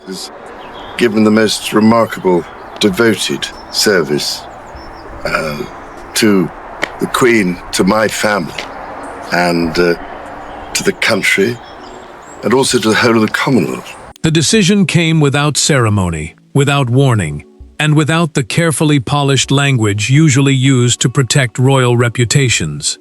has given the most remarkable, devoted service to the Queen, to my family, and to the country, and also to the whole of the Commonwealth. The decision came without ceremony, without warning, and without the carefully polished language usually used to protect royal reputations.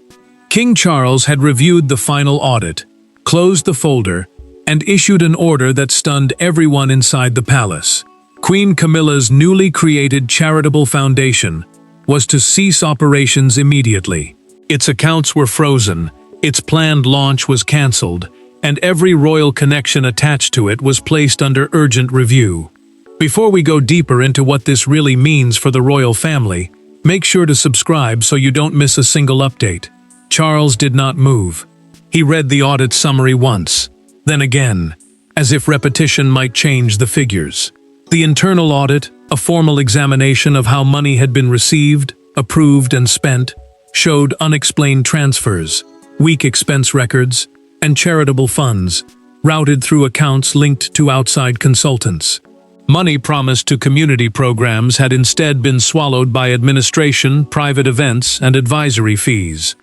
King Charles had reviewed the final audit, closed the folder, and issued an order that stunned everyone inside the palace. Queen Camilla's newly created charitable foundation was to cease operations immediately. Its accounts were frozen, its planned launch was cancelled, and every royal connection attached to it was placed under urgent review. Before we go deeper into what this really means for the royal family, make sure to subscribe so you don't miss a single update. Charles did not move. He read the audit summary once, then again, as if repetition might change the figures. The internal audit, a formal examination of how money had been received, approved, and spent, showed unexplained transfers, weak expense records, and charitable funds, routed through accounts linked to outside consultants. Money promised to community programs had instead been swallowed by administration, private events, and advisory fees.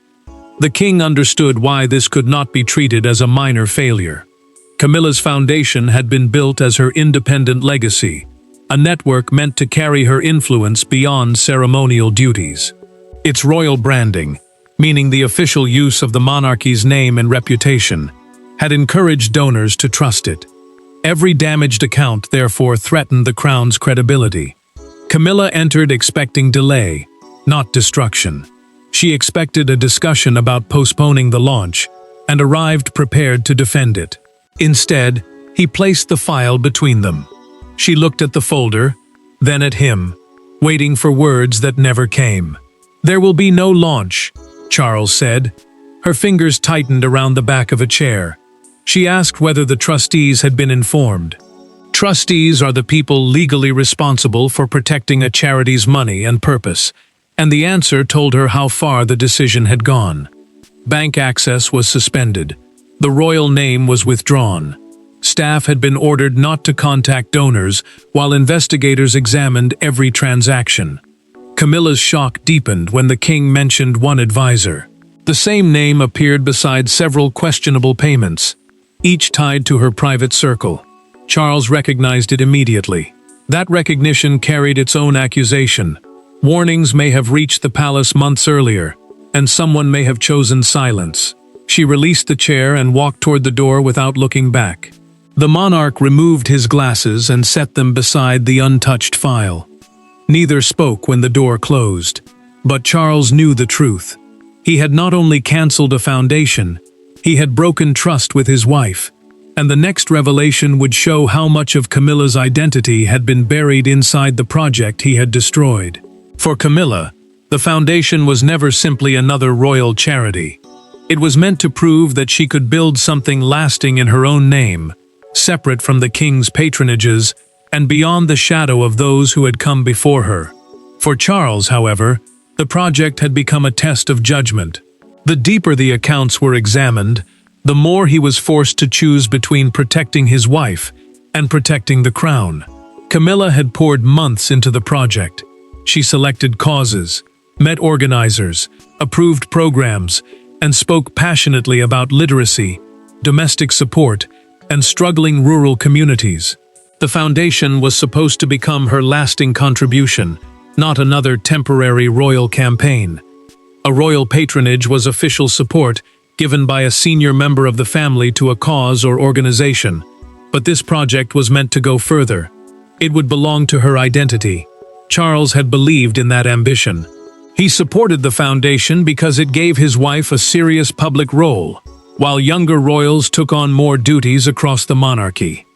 The king understood why this could not be treated as a minor failure. Camilla's foundation had been built as her independent legacy, a network meant to carry her influence beyond ceremonial duties. Its royal branding, meaning the official use of the monarchy's name and reputation, had encouraged donors to trust it. Every damaged account, therefore, threatened the crown's credibility. Camilla entered expecting delay, not destruction. She expected a discussion about postponing the launch, and arrived prepared to defend it. Instead, he placed the file between them. She looked at the folder, then at him, waiting for words that never came. "There will be no launch," Charles said. Her fingers tightened around the back of a chair. She asked whether the trustees had been informed. Trustees are the people legally responsible for protecting a charity's money and purpose, and the answer told her how far the decision had gone. Bank access was suspended. The royal name was withdrawn. Staff had been ordered not to contact donors while investigators examined every transaction. Camilla's shock deepened when the king mentioned one advisor. The same name appeared beside several questionable payments, each tied to her private circle. Charles recognized it immediately. That recognition carried its own accusation. Warnings may have reached the palace months earlier, and someone may have chosen silence. She released the chair and walked toward the door without looking back. The monarch removed his glasses and set them beside the untouched file. Neither spoke when the door closed, but Charles knew the truth. He had not only cancelled a foundation, he had broken trust with his wife, and the next revelation would show how much of Camilla's identity had been buried inside the project he had destroyed. For Camilla, the foundation was never simply another royal charity. It was meant to prove that she could build something lasting in her own name, separate from the king's patronages and beyond the shadow of those who had come before her. For Charles, however, the project had become a test of judgment. The deeper the accounts were examined, the more he was forced to choose between protecting his wife and protecting the crown. Camilla had poured months into the project. She selected causes, met organizers, approved programs, and spoke passionately about literacy, domestic support, and struggling rural communities. The foundation was supposed to become her lasting contribution, not another temporary royal campaign. A royal patronage was official support given by a senior member of the family to a cause or organization, but this project was meant to go further. It would belong to her identity. Charles had believed in that ambition. He supported the foundation because it gave his wife a serious public role, while younger royals took on more duties across the monarchy.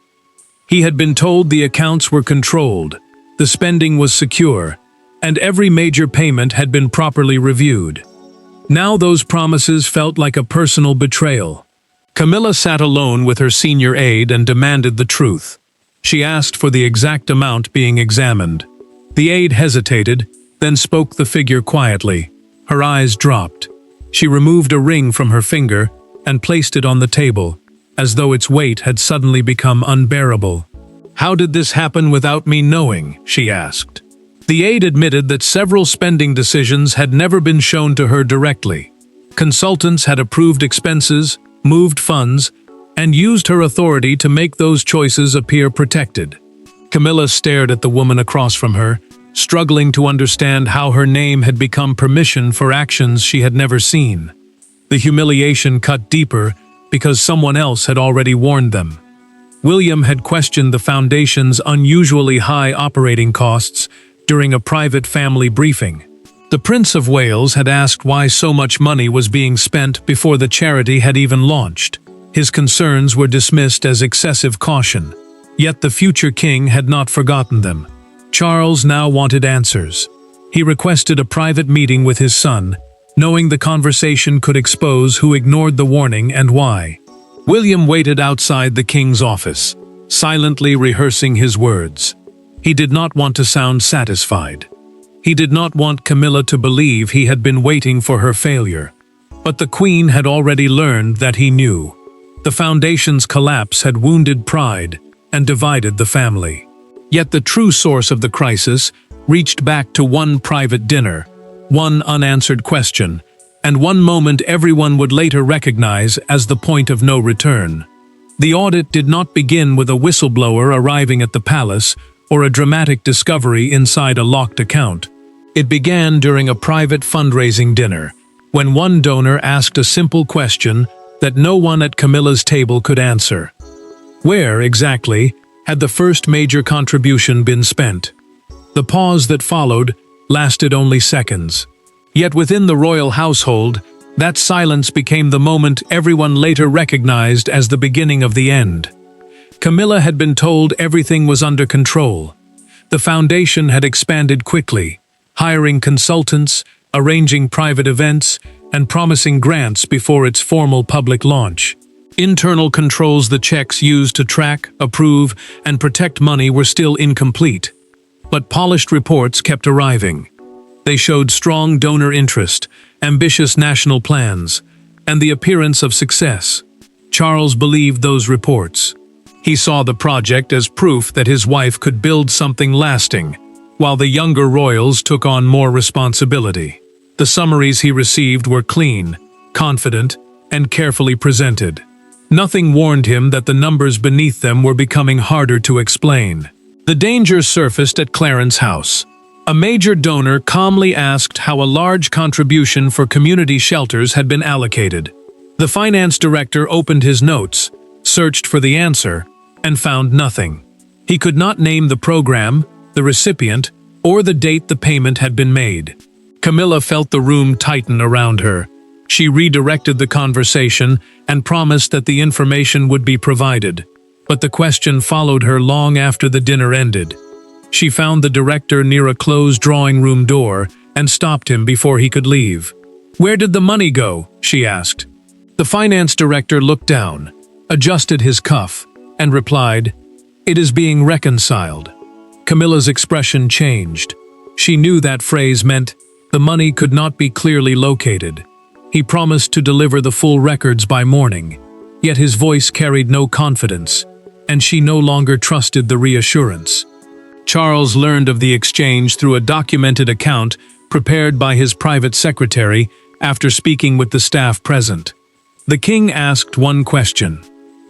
He had been told the accounts were controlled, the spending was secure, and every major payment had been properly reviewed. Now those promises felt like a personal betrayal. Camilla sat alone with her senior aide and demanded the truth. She asked for the exact amount being examined. The aide hesitated, then spoke the figure quietly. Her eyes dropped. She removed a ring from her finger and placed it on the table, as though its weight had suddenly become unbearable. "How did this happen without me knowing?" she asked. The aide admitted that several spending decisions had never been shown to her directly. Consultants had approved expenses, moved funds, and used her authority to make those choices appear protected. Camilla stared at the woman across from her, struggling to understand how her name had become permission for actions she had never seen. The humiliation cut deeper because someone else had already warned them. William had questioned the foundation's unusually high operating costs during a private family briefing. The Prince of Wales had asked why so much money was being spent before the charity had even launched. His concerns were dismissed as excessive caution. Yet the future king had not forgotten them. Charles now wanted answers. He requested a private meeting with his son, knowing the conversation could expose who ignored the warning and why. William waited outside the king's office, silently rehearsing his words. He did not want to sound satisfied. He did not want Camilla to believe he had been waiting for her failure. But the queen had already learned that he knew. The foundation's collapse had wounded pride and divided the family. Yet the true source of the crisis reached back to one private dinner, one unanswered question, and one moment everyone would later recognize as the point of no return. The audit did not begin with a whistleblower arriving at the palace or a dramatic discovery inside a locked account. It began during a private fundraising dinner, when one donor asked a simple question that no one at Camilla's table could answer. Where, exactly, had the first major contribution been spent? The pause that followed lasted only seconds. Yet within the royal household, that silence became the moment everyone later recognized as the beginning of the end. Camilla had been told everything was under control. The foundation had expanded quickly, hiring consultants, arranging private events, and promising grants before its formal public launch. Internal controls the checks used to track, approve, and protect money were still incomplete. But polished reports kept arriving. They showed strong donor interest, ambitious national plans, and the appearance of success. Charles believed those reports. He saw the project as proof that his wife could build something lasting, while the younger royals took on more responsibility. The summaries he received were clean, confident, and carefully presented. Nothing warned him that the numbers beneath them were becoming harder to explain. The danger surfaced at Clarence's house. A major donor calmly asked how a large contribution for community shelters had been allocated. The finance director opened his notes, searched for the answer, and found nothing. He could not name the program, the recipient, or the date the payment had been made. Camilla felt the room tighten around her. She redirected the conversation and promised that the information would be provided. But the question followed her long after the dinner ended. She found the director near a closed drawing room door and stopped him before he could leave. "Where did the money go?" she asked. The finance director looked down, adjusted his cuff, and replied, "It is being reconciled." Camilla's expression changed. She knew that phrase meant the money could not be clearly located. He promised to deliver the full records by morning, yet his voice carried no confidence, and she no longer trusted the reassurance. Charles learned of the exchange through a documented account prepared by his private secretary after speaking with the staff present. The king asked one question.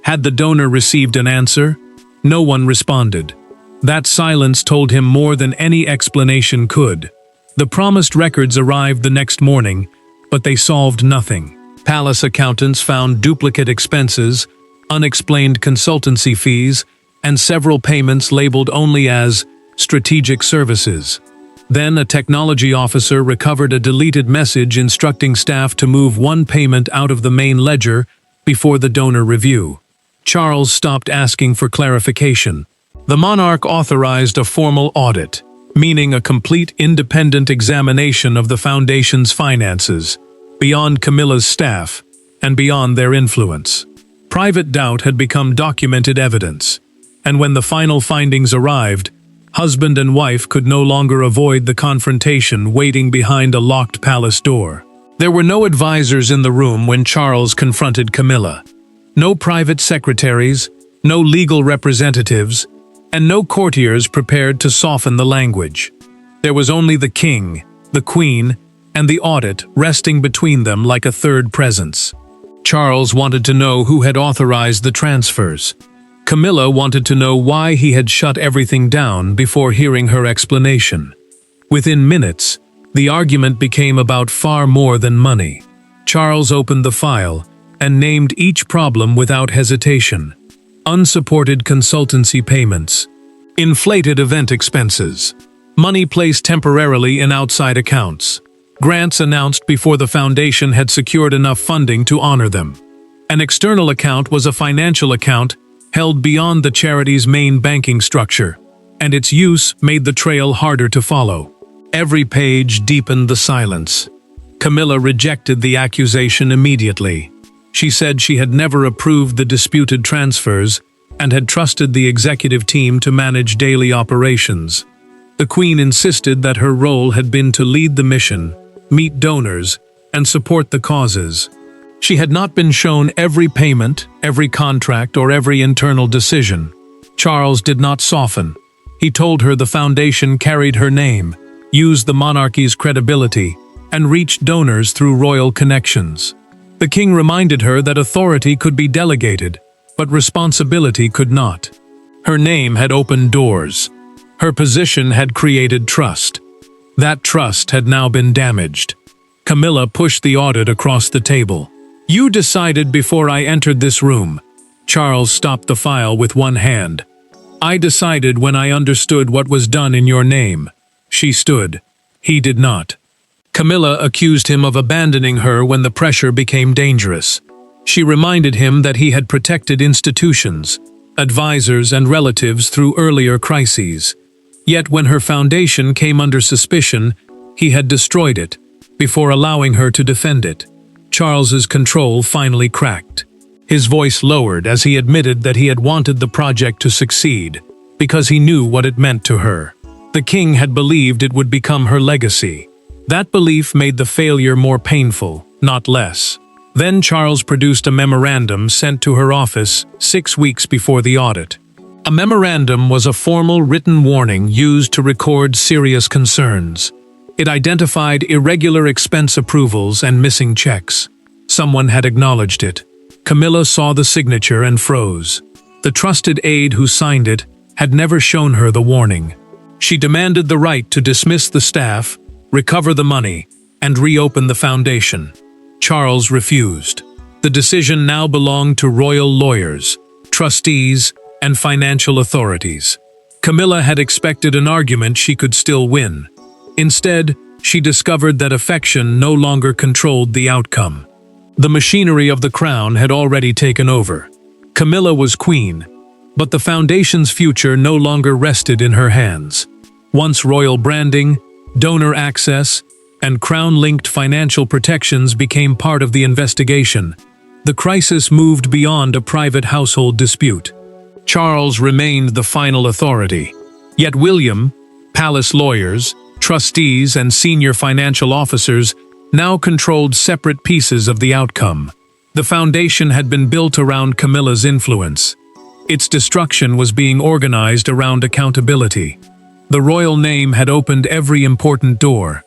Had the donor received an answer? No one responded. That silence told him more than any explanation could. The promised records arrived the next morning, but they solved nothing. Palace accountants found duplicate expenses, unexplained consultancy fees, and several payments labeled only as strategic services. Then a technology officer recovered a deleted message instructing staff to move one payment out of the main ledger before the donor review. Charles stopped asking for clarification. The monarch authorized a formal audit, meaning a complete independent examination of the foundation's finances, beyond Camilla's staff, and beyond their influence. Private doubt had become documented evidence, and when the final findings arrived, husband and wife could no longer avoid the confrontation waiting behind a locked palace door. There were no advisors in the room when Charles confronted Camilla. No private secretaries, no legal representatives, and no courtiers prepared to soften the language. There was only the king, the queen, and the audit resting between them like a third presence. Charles wanted to know who had authorized the transfers. Camilla wanted to know why he had shut everything down before hearing her explanation. Within minutes, the argument became about far more than money. Charles opened the file and named each problem without hesitation. Unsupported consultancy payments, inflated event expenses, money placed temporarily in outside accounts, grants announced before the foundation had secured enough funding to honor them. An external account was a financial account held beyond the charity's main banking structure, and its use made the trail harder to follow. Every page deepened the silence. Camilla rejected the accusation immediately. She said she had never approved the disputed transfers and had trusted the executive team to manage daily operations. The Queen insisted that her role had been to lead the mission, meet donors, and support the causes. She had not been shown every payment, every contract, or every internal decision. Charles did not soften. He told her the foundation carried her name, used the monarchy's credibility, and reached donors through royal connections. The king reminded her that authority could be delegated, but responsibility could not. Her name had opened doors. Her position had created trust. That trust had now been damaged. Camilla pushed the audit across the table. "You decided before I entered this room." Charles stopped the file with one hand. "I decided when I understood what was done in your name." She stood. He did not. Camilla accused him of abandoning her when the pressure became dangerous. She reminded him that he had protected institutions, advisors, and relatives through earlier crises. Yet when her foundation came under suspicion, he had destroyed it, before allowing her to defend it. Charles's control finally cracked. His voice lowered as he admitted that he had wanted the project to succeed, because he knew what it meant to her. The king had believed it would become her legacy. That belief made the failure more painful, not less. Then Charles produced a memorandum sent to her office 6 weeks before the audit. A memorandum was a formal written warning used to record serious concerns. It identified irregular expense approvals and missing checks. Someone had acknowledged it. Camilla saw the signature and froze. The trusted aide who signed it had never shown her the warning. She demanded the right to dismiss the staff, recover the money, and reopen the foundation. Charles refused. The decision now belonged to royal lawyers, trustees, and financial authorities. Camilla had expected an argument she could still win. Instead, she discovered that affection no longer controlled the outcome. The machinery of the crown had already taken over. Camilla was queen, but the foundation's future no longer rested in her hands. Once royal branding, donor access, and crown-linked financial protections became part of the investigation, the crisis moved beyond a private household dispute. Charles remained the final authority. Yet William, palace lawyers, trustees, and senior financial officers now controlled separate pieces of the outcome. The foundation had been built around Camilla's influence. Its destruction was being organized around accountability. The royal name had opened every important door.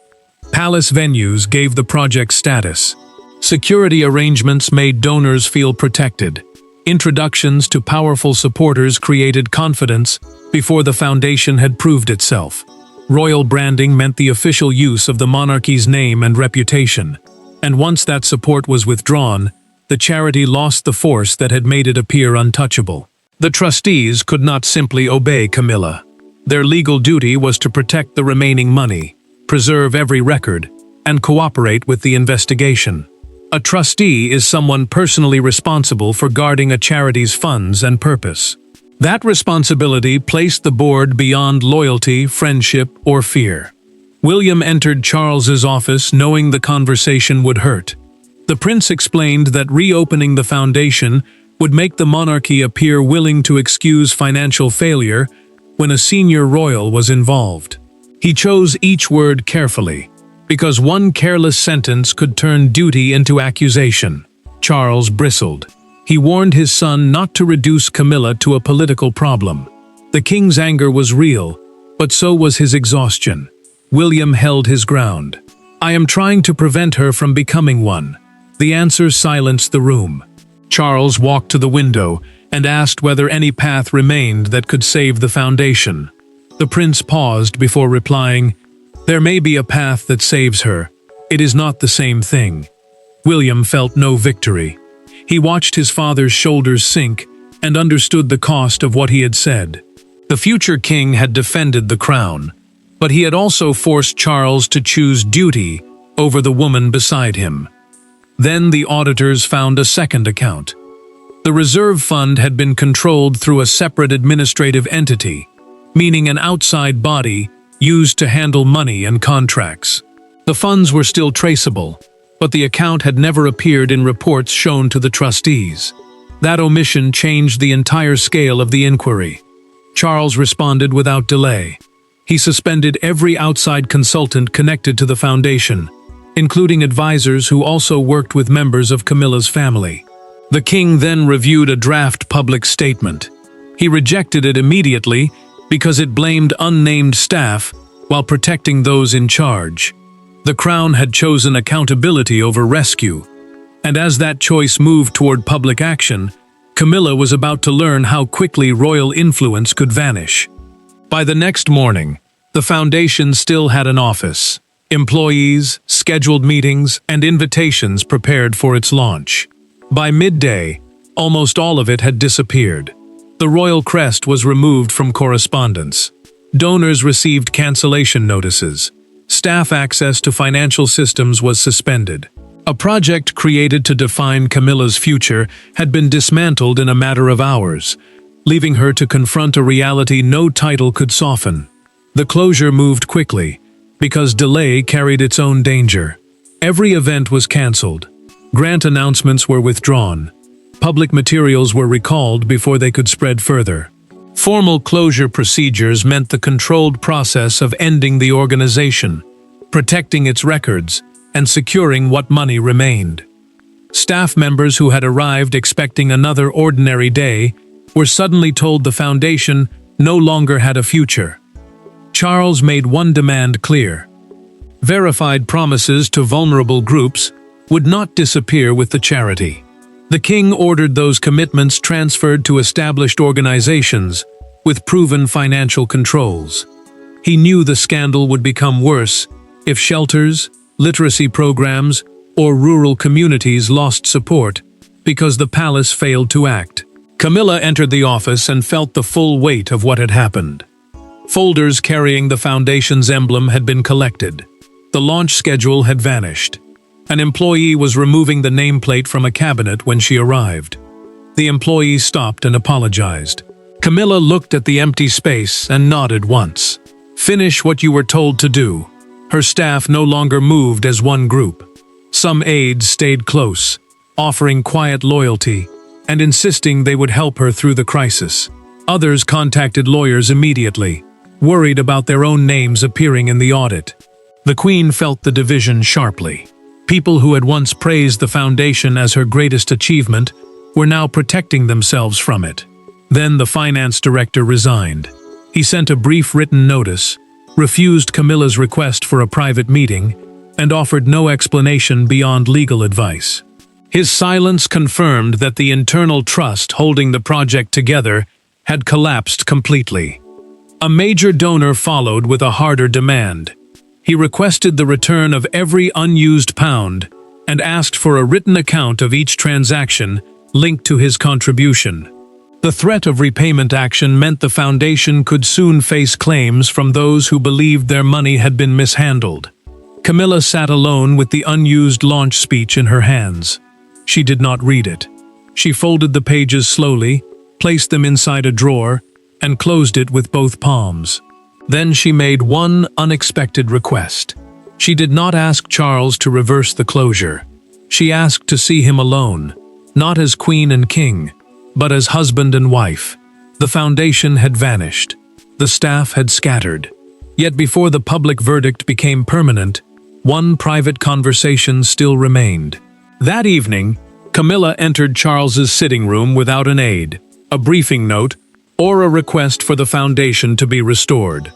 Palace venues gave the project status. Security arrangements made donors feel protected. Introductions to powerful supporters created confidence before the foundation had proved itself. Royal branding meant the official use of the monarchy's name and reputation. And once that support was withdrawn, the charity lost the force that had made it appear untouchable. The trustees could not simply obey Camilla. Their legal duty was to protect the remaining money, preserve every record, and cooperate with the investigation. A trustee is someone personally responsible for guarding a charity's funds and purpose. That responsibility placed the board beyond loyalty, friendship, or fear. William entered Charles's office knowing the conversation would hurt. The prince explained that reopening the foundation would make the monarchy appear willing to excuse financial failure when a senior royal was involved. He chose each word carefully, because one careless sentence could turn duty into accusation. Charles bristled. He warned his son not to reduce Camilla to a political problem. The king's anger was real, but so was his exhaustion. William held his ground. "I am trying to prevent her from becoming one." The answer silenced the room. Charles walked to the window and asked whether any path remained that could save the foundation. The prince paused before replying, "There may be a path that saves her. It is not the same thing." William felt no victory. He watched his father's shoulders sink and understood the cost of what he had said. The future king had defended the crown, but he had also forced Charles to choose duty over the woman beside him. Then the auditors found a second account. The reserve fund had been controlled through a separate administrative entity, meaning an outside body used to handle money and contracts. The funds were still traceable, but the account had never appeared in reports shown to the trustees. That omission changed the entire scale of the inquiry. Charles responded without delay. He suspended every outside consultant connected to the foundation, including advisors who also worked with members of Camilla's family. The king then reviewed a draft public statement. He rejected it immediately because it blamed unnamed staff while protecting those in charge. The crown had chosen accountability over rescue, and as that choice moved toward public action, Camilla was about to learn how quickly royal influence could vanish. By the next morning, the foundation still had an office, employees, scheduled meetings, and invitations prepared for its launch. By midday, almost all of it had disappeared. The royal crest was removed from correspondence. Donors received cancellation notices. Staff access to financial systems was suspended. A project created to define Camilla's future had been dismantled in a matter of hours, leaving her to confront a reality no title could soften. The closure moved quickly, because delay carried its own danger. Every event was cancelled. Grant announcements were withdrawn. Public materials were recalled before they could spread further. Formal closure procedures meant the controlled process of ending the organization, protecting its records, and securing what money remained. Staff members who had arrived expecting another ordinary day were suddenly told the foundation no longer had a future. Charles made one demand clear. Verified promises to vulnerable groups would not disappear with the charity. The king ordered those commitments transferred to established organizations with proven financial controls. He knew the scandal would become worse if shelters, literacy programs, or rural communities lost support because the palace failed to act. Camilla entered the office and felt the full weight of what had happened. Folders carrying the foundation's emblem had been collected. The launch schedule had vanished. An employee was removing the nameplate from a cabinet when she arrived. The employee stopped and apologized. Camilla looked at the empty space and nodded once. "Finish what you were told to do." Her staff no longer moved as one group. Some aides stayed close, offering quiet loyalty and insisting they would help her through the crisis. Others contacted lawyers immediately, worried about their own names appearing in the audit. The Queen felt the division sharply. People who had once praised the foundation as her greatest achievement were now protecting themselves from it. Then the finance director resigned. He sent a brief written notice, refused Camilla's request for a private meeting, and offered no explanation beyond legal advice. His silence confirmed that the internal trust holding the project together had collapsed completely. A major donor followed with a harder demand. He requested the return of every unused pound and asked for a written account of each transaction linked to his contribution. The threat of repayment action meant the foundation could soon face claims from those who believed their money had been mishandled. Camilla sat alone with the unused launch speech in her hands. She did not read it. She folded the pages slowly, placed them inside a drawer, and closed it with both palms. Then she made one unexpected request. She did not ask Charles to reverse the closure. She asked to see him alone, not as queen and king, but as husband and wife. The foundation had vanished. The staff had scattered. Yet before the public verdict became permanent, one private conversation still remained. That evening, Camilla entered Charles's sitting room without an aide. A briefing note, or a request for the foundation to be restored.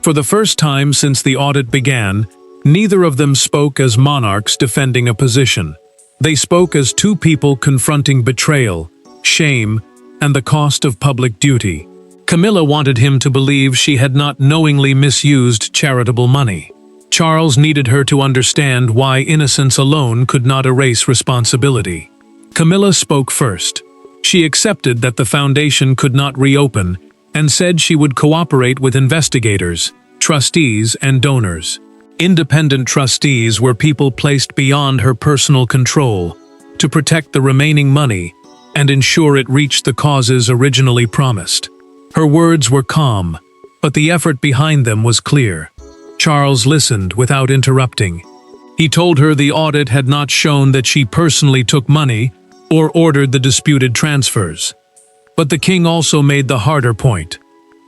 For the first time since the audit began, neither of them spoke as monarchs defending a position. They spoke as two people confronting betrayal, shame, and the cost of public duty. Camilla wanted him to believe she had not knowingly misused charitable money. Charles needed her to understand why innocence alone could not erase responsibility. Camilla spoke first. She accepted that the foundation could not reopen and said she would cooperate with investigators, trustees, and donors. Independent trustees were people placed beyond her personal control to protect the remaining money and ensure it reached the causes originally promised. Her words were calm, but the effort behind them was clear. Charles listened without interrupting. He told her the audit had not shown that she personally took money or ordered the disputed transfers. But the king also made the harder point.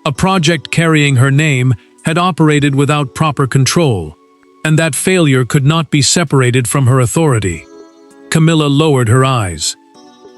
A project carrying her name had operated without proper control, and that failure could not be separated from her authority. Camilla lowered her eyes.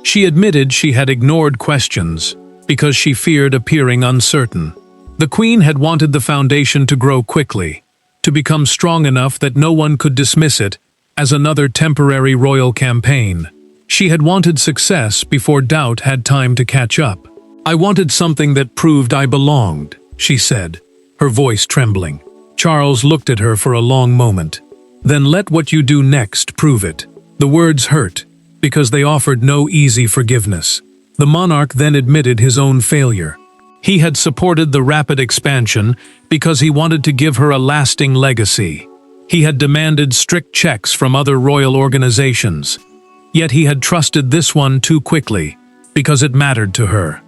She admitted she had ignored questions because she feared appearing uncertain. The queen had wanted the foundation to grow quickly, to become strong enough that no one could dismiss it as another temporary royal campaign. She had wanted success before doubt had time to catch up. "I wanted something that proved I belonged," she said, her voice trembling. Charles looked at her for a long moment. "Then let what you do next prove it." The words hurt, because they offered no easy forgiveness. The monarch then admitted his own failure. He had supported the rapid expansion because he wanted to give her a lasting legacy. He had demanded strict checks from other royal organizations. Yet he had trusted this one too quickly, because it mattered to her.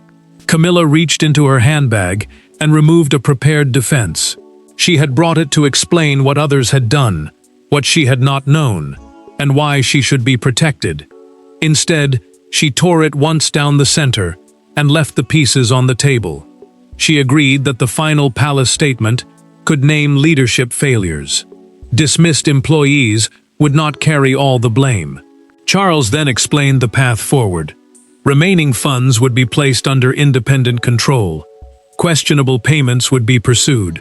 Camilla reached into her handbag and removed a prepared defense. She had brought it to explain what others had done, what she had not known, and why she should be protected. Instead, she tore it once down the center and left the pieces on the table. She agreed that the final palace statement could name leadership failures. Dismissed employees would not carry all the blame. Charles then explained the path forward. Remaining funds would be placed under independent control. Questionable payments would be pursued.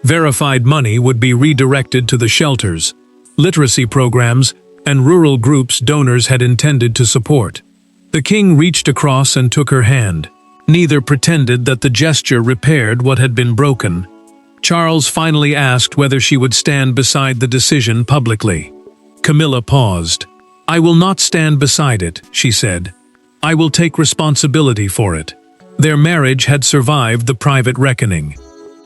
Verified money would be redirected to the shelters, literacy programs, and rural groups donors had intended to support. The king reached across and took her hand. Neither pretended that the gesture repaired what had been broken. Charles finally asked whether she would stand beside the decision publicly. Camilla paused. "I will not stand beside it," she said. "I will take responsibility for it." Their marriage had survived the private reckoning.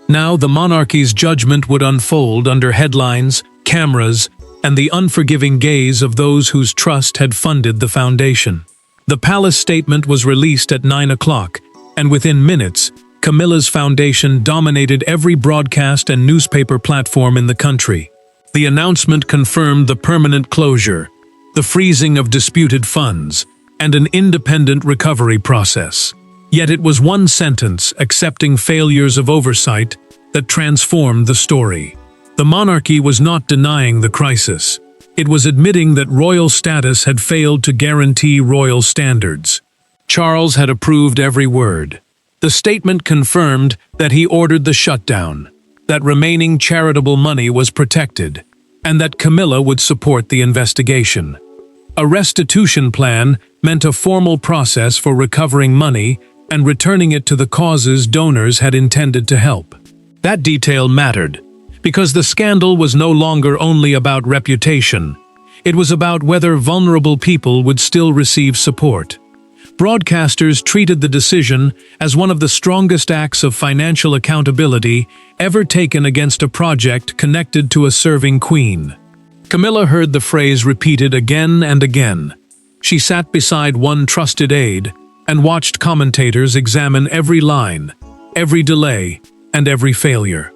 Now the monarchy's judgment would unfold under headlines, cameras, and the unforgiving gaze of those whose trust had funded the foundation. The palace statement was released at 9 o'clock, and within minutes, Camilla's foundation dominated every broadcast and newspaper platform in the country. The announcement confirmed the permanent closure, the freezing of disputed funds, and an independent recovery process. Yet it was one sentence accepting failures of oversight that transformed the story. The monarchy was not denying the crisis. It was admitting that royal status had failed to guarantee royal standards. Charles had approved every word. The statement confirmed that he ordered the shutdown, that remaining charitable money was protected, and that Camilla would support the investigation. A restitution plan meant a formal process for recovering money and returning it to the causes donors had intended to help. That detail mattered, because the scandal was no longer only about reputation. It was about whether vulnerable people would still receive support. Broadcasters treated the decision as one of the strongest acts of financial accountability ever taken against a project connected to a serving queen. Camilla heard the phrase repeated again and again. She sat beside one trusted aide and watched commentators examine every line, every delay, and every failure.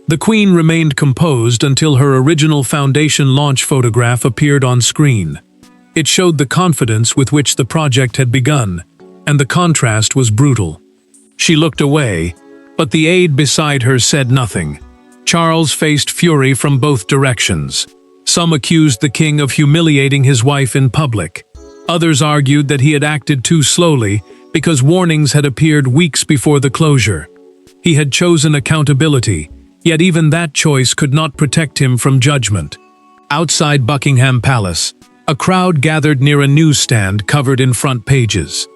The Queen remained composed until her original foundation launch photograph appeared on screen. It showed the confidence with which the project had begun, and the contrast was brutal. She looked away, but the aide beside her said nothing. Charles faced fury from both directions. Some accused the king of humiliating his wife in public. Others argued that he had acted too slowly because warnings had appeared weeks before the closure. He had chosen accountability, yet even that choice could not protect him from judgment. Outside Buckingham Palace, a crowd gathered near a newsstand covered in front pages.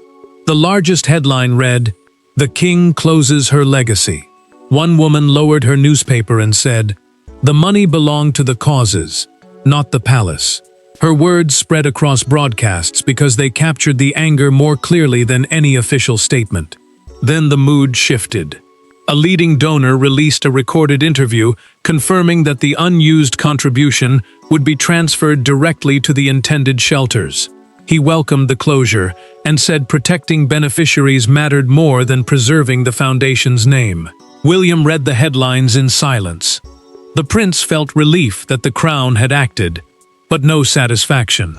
The largest headline read, "The King closes her legacy." One woman lowered her newspaper and said, "The money belonged to the causes, not the palace." Her words spread across broadcasts because they captured the anger more clearly than any official statement. Then the mood shifted. A leading donor released a recorded interview confirming that the unused contribution would be transferred directly to the intended shelters. He welcomed the closure and said protecting beneficiaries mattered more than preserving the foundation's name. William read the headlines in silence. The prince felt relief that the crown had acted, but no satisfaction.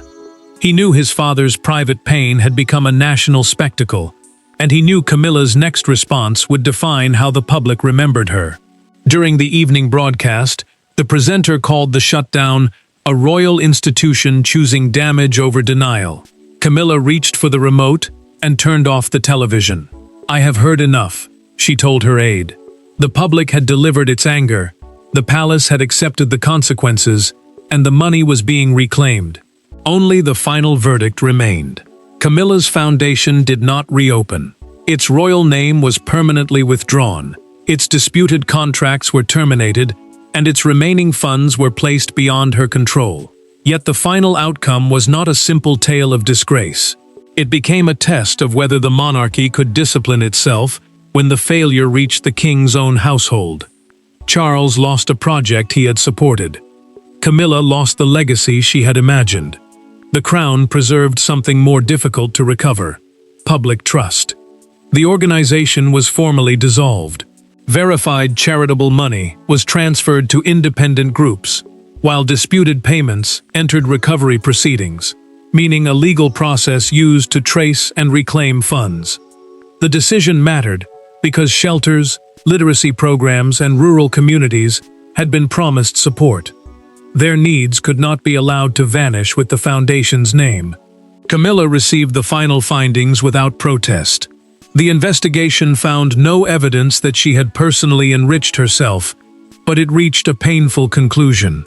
He knew his father's private pain had become a national spectacle, and he knew Camilla's next response would define how the public remembered her. During the evening broadcast, the presenter called the shutdown a royal institution choosing damage over denial. Camilla reached for the remote and turned off the television. "I have heard enough," she told her aide. The public had delivered its anger, the palace had accepted the consequences, and the money was being reclaimed. Only the final verdict remained. Camilla's foundation did not reopen. Its royal name was permanently withdrawn, its disputed contracts were terminated, and its remaining funds were placed beyond her control. Yet the final outcome was not a simple tale of disgrace. It became a test of whether the monarchy could discipline itself when the failure reached the king's own household. Charles lost a project he had supported. Camilla lost the legacy she had imagined. The crown preserved something more difficult to recover: public trust. The organization was formally dissolved. Verified charitable money was transferred to independent groups, while disputed payments entered recovery proceedings, meaning a legal process used to trace and reclaim funds. The decision mattered because shelters, literacy programs, and rural communities had been promised support. Their needs could not be allowed to vanish with the foundation's name. Camilla received the final findings without protest. The investigation found no evidence that she had personally enriched herself, but it reached a painful conclusion.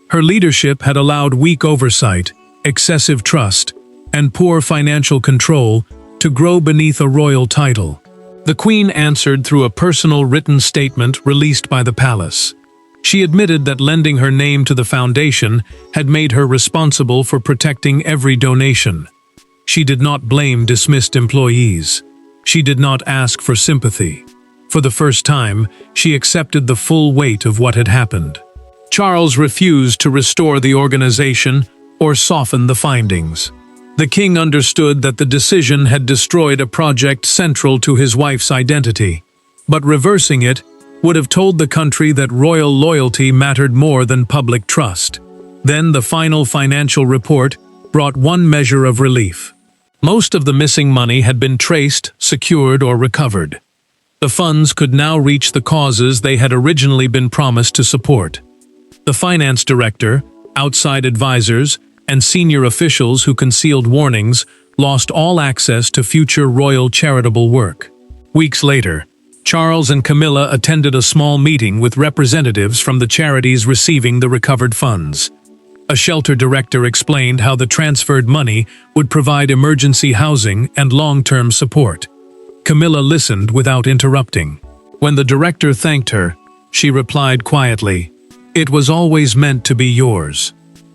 Her leadership had allowed weak oversight, excessive trust, and poor financial control to grow beneath a royal title. The Queen answered through a personal written statement released by the palace. She admitted that lending her name to the foundation had made her responsible for protecting every donation. She did not blame dismissed employees. She did not ask for sympathy. For the first time, she accepted the full weight of what had happened. Charles refused to restore the organization or soften the findings. The king understood that the decision had destroyed a project central to his wife's identity, but reversing it would have told the country that royal loyalty mattered more than public trust. Then the final financial report brought one measure of relief. Most of the missing money had been traced, secured, or recovered. The funds could now reach the causes they had originally been promised to support. The finance director, outside advisors, and senior officials who concealed warnings lost all access to future royal charitable work. Weeks later, Charles and Camilla attended a small meeting with representatives from the charities receiving the recovered funds. A shelter director explained how the transferred money would provide emergency housing and long-term support. Camilla listened without interrupting. When the director thanked her, she replied quietly, "It was always meant to be yours."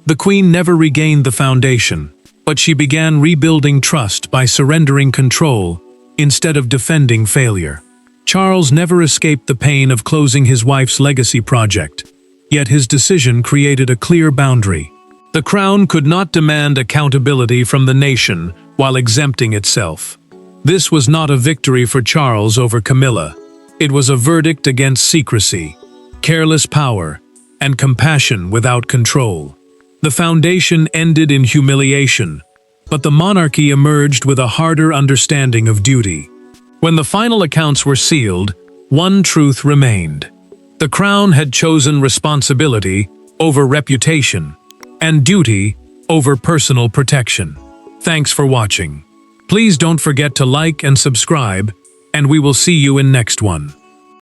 The Queen never regained the foundation, but she began rebuilding trust by surrendering control instead of defending failure. Charles never escaped the pain of closing his wife's legacy project, yet his decision created a clear boundary. The crown could not demand accountability from the nation while exempting itself. This was not a victory for Charles over Camilla. It was a verdict against secrecy, careless power, and compassion without control. The foundation ended in humiliation, but the monarchy emerged with a harder understanding of duty. When the final accounts were sealed, one truth remained. The crown had chosen responsibility over reputation, and duty over personal protection. Thanks for watching. Please don't forget to like and subscribe, and we will see you in next one.